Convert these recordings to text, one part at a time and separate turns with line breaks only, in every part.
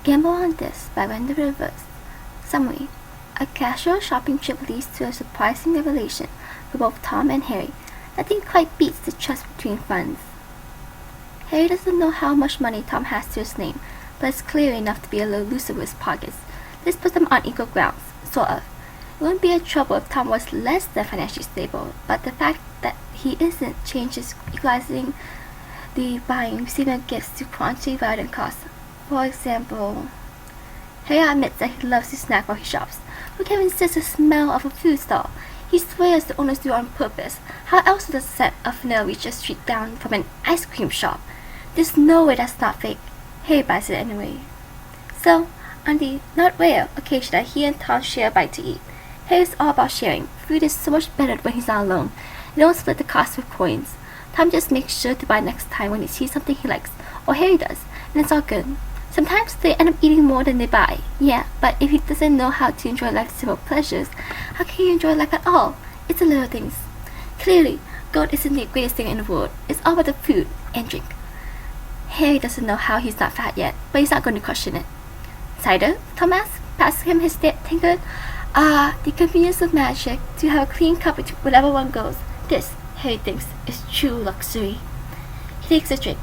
Gamble on This by RenderedReversed. Summary. A casual shopping trip leads to a surprising revelation for both Tom and Harry. Nothing quite beats the trust between friends. Harry doesn't know how much money Tom has to his name, but it's clear enough to be a little looser with his pockets. This puts them on equal grounds, sort of. It wouldn't be a trouble if Tom was less than financially stable, but the fact that he isn't changes equalizing the buying, receiving gifts to quantity rather than cost. For example, Harry admits that he loves to snack while he shops. Who can resist the smell of a food stall? He swears the owners do it on purpose. How else would the scent of vanilla reach a street down from an ice cream shop? There's no way that's not fake. Harry buys it anyway. So, on the not rare occasion that he and Tom share a bite to eat, Harry's all about sharing. Food is so much better when he's not alone. They don't split the cost with coins. Tom just makes sure to buy next time when he sees something he likes, or Harry does, and it's all good. Sometimes they end up eating more than they buy, yeah, but if he doesn't know how to enjoy life's simple pleasures, how can he enjoy life at all? It's the little things. Clearly, gold isn't the greatest thing in the world. It's all about the food and drink. Harry doesn't know how he's not fat yet, but he's not going to question it. Cider? Tom asks, passing him his tankard. Ah, the convenience of magic, to have a clean cup wherever one goes. This, Harry thinks, is true luxury. He takes a drink.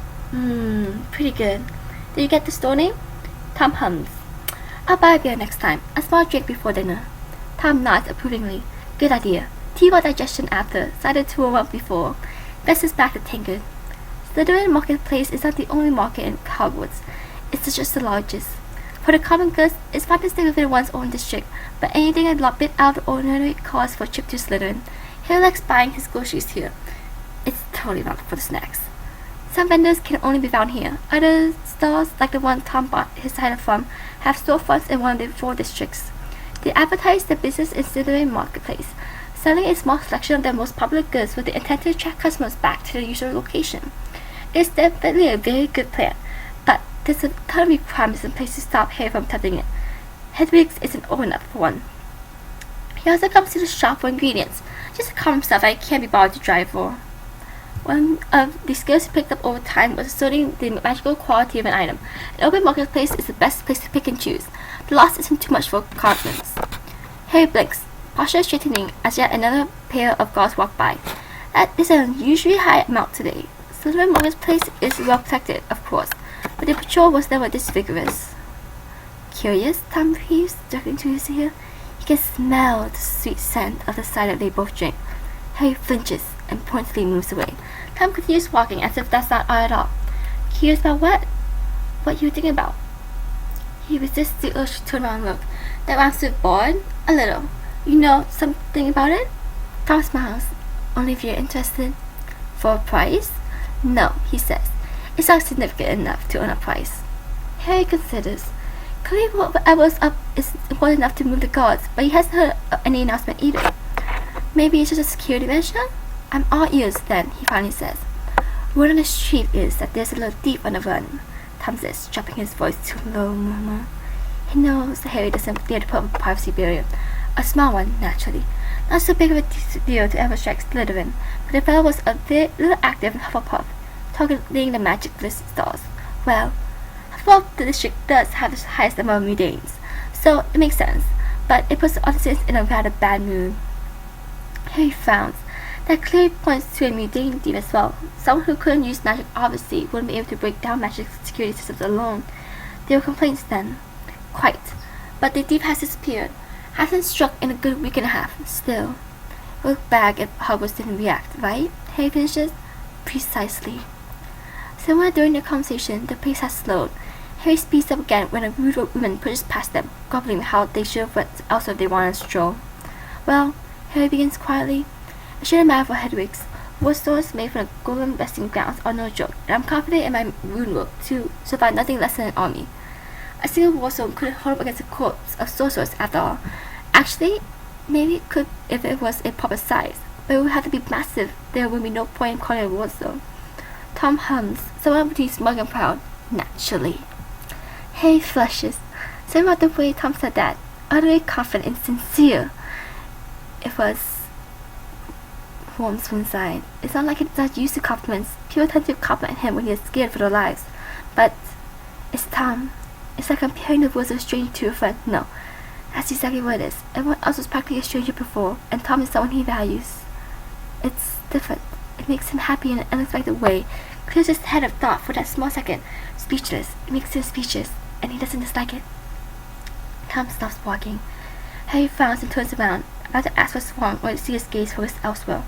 Pretty good. Did you get the store name? Tom hums. I'll buy a beer next time. A small drink before dinner. Tom nods approvingly. Good idea. Tea for digestion after. Cider to warm up before. Fesses back the tankard. Slytherin Marketplace is not the only market in Hogwarts. It's just the largest. For the common goods, it's fine to stay within one's own district, but anything a bit out of the ordinary calls for a trip to Slytherin. Harry likes buying his groceries here. It's totally not for the snacks. Some vendors can only be found here. Other stores, like the one Tom bought his cider from, have storefronts in one of the 4 districts. They advertise their business in Slytherin Marketplace, selling a small selection of their most popular goods with the intent to attract customers back to their usual location. It's definitely a very good plan, but there's a ton of requirements in place to stop Harry from touching it. Hedwig's isn't old enough for one. He also comes to the shop for ingredients, just the common stuff I can't be bothered to drive for. One of the skills he picked up over time was asserting the magical quality of an item. An open marketplace is the best place to pick and choose. The loss isn't too much for confidence. Harry blinks, posture straightening as yet another pair of guards walk by. That is an unusually high amount today. Slytherin Marketplace is well protected, of course, but the patrol was never this vigorous. Curious, Tom breathes, directly to his ear. He can smell the sweet scent of the cider they both drink. Harry flinches and pointedly moves away. Tom continues walking as if that's not odd at all. Curious about what? What you thinking about? He resists the urge to turn around and look. That rhymes with bored? A little. You know something about it? Tom smiles. Only if you're interested. For a price? No, he says. It's not significant enough to earn a price. Harry considers. Clearly whatever's up is important enough to move the guards, but he hasn't heard any announcement either. Maybe it's just a security measure? I'm all ears then, he finally says. Word on the street is that there's a little thief on the run, Tom says, dropping his voice to a low murmur. He knows that Harry doesn't dare to put up a privacy barrier. A small one, naturally. Not so big of a deal to ever strike Slytherin, but the fellow was a little active in Hufflepuff, targeting the magic list stores. Well, Hufflepuff the district does have the highest number of mundane, so it makes sense, but it puts the audience in a rather bad mood. Harry frowns. That clearly points to a mundane thief as well. Someone who couldn't use magic obviously wouldn't be able to break down magic security systems alone. There were complaints then. Quite. But the thief has disappeared. Hasn't struck in a good week and a half. Still. It would look bad if Hogwarts didn't react, right? Harry finishes. Precisely. Somewhere during the conversation, the pace has slowed. Harry speeds up again when a rude woman pushes past them, grumbling how they should have went elsewhere if they wanted to stroll. Well, Harry begins quietly. It shouldn't matter for Hedwig's. War stores made from the golden resting grounds are no joke, and I'm confident in my rune work to survive nothing less than an army. A single war stone couldn't hold up against a corps of sorcerers after all. Actually, maybe it could if it was a proper size, but it would have to be massive. There would be no point in calling it a war stone. Tom hums, somewhere between smug and proud. Naturally. Harry flushes. Something about the way Tom said that, utterly confident and sincere. It was warms from inside. It's not like he's not used to compliments. People tend to compliment him when he is scared for their lives. But it's Tom. It's like comparing the words of a stranger to a friend. No, that's exactly what it is. Everyone else was practically a stranger before, and Tom is someone he values. It's different. It makes him happy in an unexpected way. Clears his head of thought for that small second. Speechless. It makes him speechless, and he doesn't dislike it. Tom stops walking. Harry frowns and turns around, about to ask what's wrong, or to see his gaze focused elsewhere.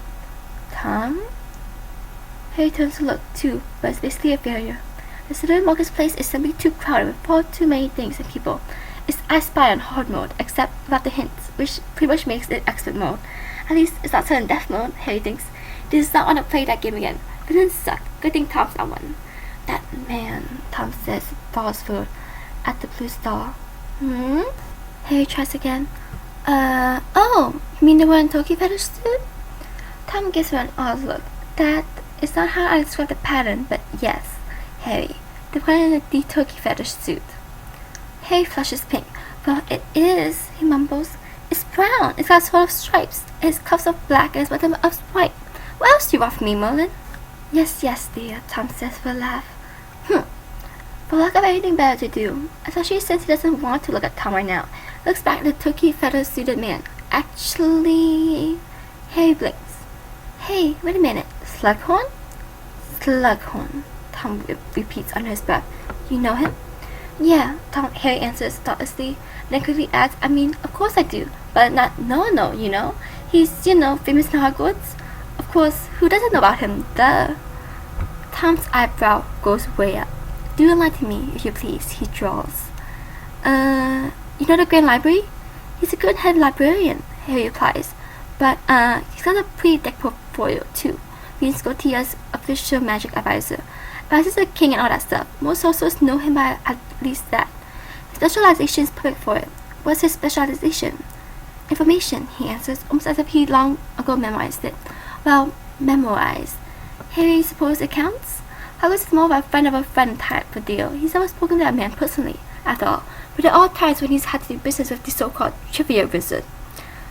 Tom? Harry turns to look, too, but it's basically a failure. The Southern marketplace is simply too crowded with far too many things and people. It's I Spy on hard mode, except without the hints, which pretty much makes it expert mode. At least it's not sudden death mode, Harry thinks. He does not want to play that game again. Villains suck. Good thing Tom's not one. That man, Tom says, falls forward at the blue star. Harry tries again. Oh, you mean the one in Turkey fetish suit? Tom gives her an odd look. That is not how I describe the pattern, but yes, Harry, the one in the turkey fetish suit. Harry flushes pink. Well, it is, he mumbles. It's brown. It's got sort of stripes. Its cuffs are black and its bottom is white. What else do you want from me, Merlin? Yes, dear, Tom says with a laugh. For lack of anything better to do, especially since he doesn't want to look at Tom right now, looks back at the turkey feather-suited man. Actually, Harry blinks. Hey, wait a minute. Slughorn? Slughorn, Tom repeats under his breath. You know him? Yeah, Harry answers thoughtlessly, then quickly adds, I mean, of course I do, but not no, you know. He's, famous in Hogwarts. Of course, who doesn't know about him? Duh. Tom's eyebrow goes way up. Do enlighten me, if you please, he drawls. You know the Grand Library? He's a good head librarian, Harry replies. But, he's got a pretty deck portfolio, too. Being Scotia's official magic advisor. Advises the king and all that stuff. Most sorcerers know him by at least that. His specialization is perfect for it. What's his specialization? Information, he answers, almost as if he long ago memorized it. Well, memorized. Harry supposes it counts? Hogwarts is more of a friend type of deal. He's never spoken to that man personally, after all, but there are times when he's had to do business with the so-called trivia wizard.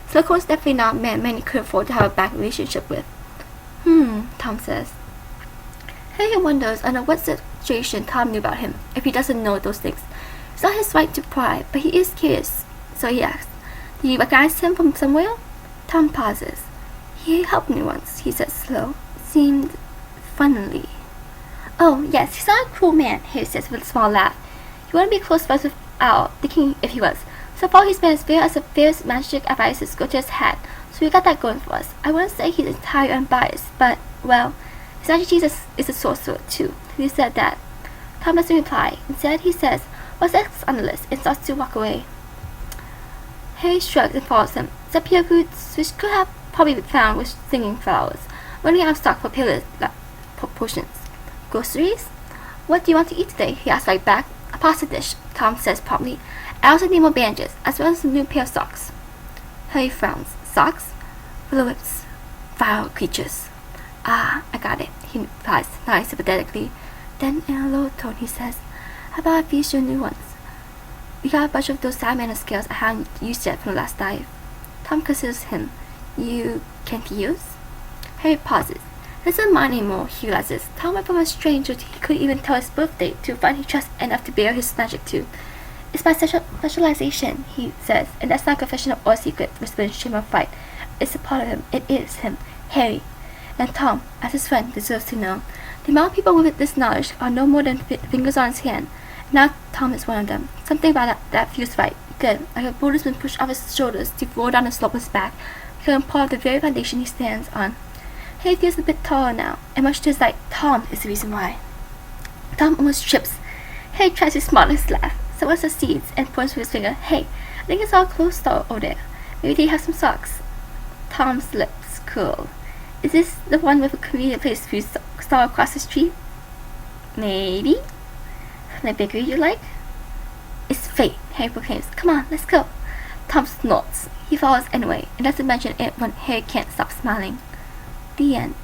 Slughorn's definitely not a man many could afford to have a bad relationship with. Tom says. Harry wonders under what situation Tom knew about him, if he doesn't know those things. It's not his right to pry, but he is curious, so he asks, do you recognize him from somewhere? Tom pauses. He helped me once, he says slow. Seemed friendly. Oh, yes, he's not a cruel man, Harry says with a small laugh. He wouldn't be close friends with Al, thinking if he was. So far he's been as fair as the fairest magic advisor Scotia's had, so we got that going for us. I wouldn't say he's entirely unbiased, but, well, his Majesty is a sorcerer, too. He said that. Tom doesn't reply. Instead, he says, what's next on the list, and starts to walk away. Harry shrugs and follows him. Sepia roots, which could have probably been found with singing flowers, running out of stock for potions. Groceries? What do you want to eat today? He asks right back. A pasta dish, Tom says promptly. I also need more bandages, as well as a new pair of socks. Harry frowns. Socks? Willow whips. Vile creatures. Ah, I got it, he replies, nodding sympathetically. Then in a low tone he says, how about I fuse your new ones? We got a bunch of those salamander scales I haven't used yet from the last dive. Tom considers him. You can fuse? Harry pauses. He doesn't mind anymore, he realizes. Tom went from a stranger he couldn't even tell his birthday to find he trusts enough to bear his magic to. It's my specialization, he says, and that's not a confession or a secret, whispers Shimmer of Fright. It's a part of him. It is him. Harry. And Tom, as his friend, deserves to know. The amount of people with this knowledge are no more than fingers on his hand. Now Tom is one of them. Something about that fuse fight. Good. Like a boulder's been pushed off his shoulders to roll down the slope of his back, becoming part of the very foundation he stands on. Harry feels a bit taller now, and much to his delight, Tom is the reason why. Tom almost trips. Harry tries to smile his laugh. Someone succeeds and points with his finger. Hey, I think it's all closed over there. Maybe they have some socks. Tom's lips curl. Is this the one with a convenient place to stall across the street? Maybe. The bakery you like? It's fate, Harry proclaims. Come on, let's go. Tom snorts. He follows anyway, and doesn't mention it when Harry can't stop smiling. The end.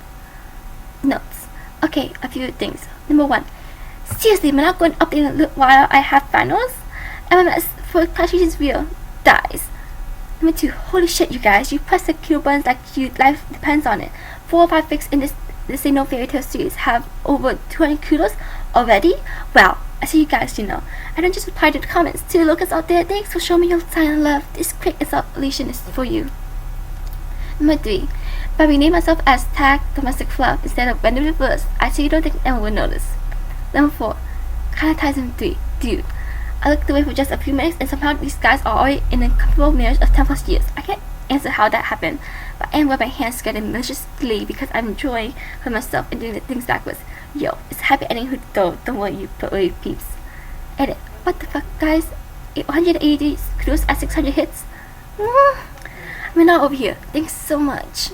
Notes. Okay, a few things. Number 1. Seriously, am I not going up in a little while I have finals? MMS for Tashi is real. Dies. Number 2. Holy shit, you guys. You press the kill buttons like your life depends on it. 4 or 5 fics in this Ain't No Fairy Tale series have over 200 kudos already? Wow, I see you guys, I don't just reply to the comments. To the locals out there, thanks for showing me your silent love. This quick installation is for you. Number 3. If I rename myself as Tag Domestic Fluff instead of RenderedReversed, I see you don't think anyone will notice. Number 4. Kinda ties in 3. Dude. I looked away for just a few minutes and somehow these guys are already in a comfortable marriage of 10 plus years. I can't answer how that happened, but I am with my hands together in malicious glee because I'm enjoying for myself and doing the things backwards. Yo, it's a happy ending though, don't worry you peeps. Edit. What the fuck, guys? 180 crews at 600 hits? I'm not over here. Thanks so much.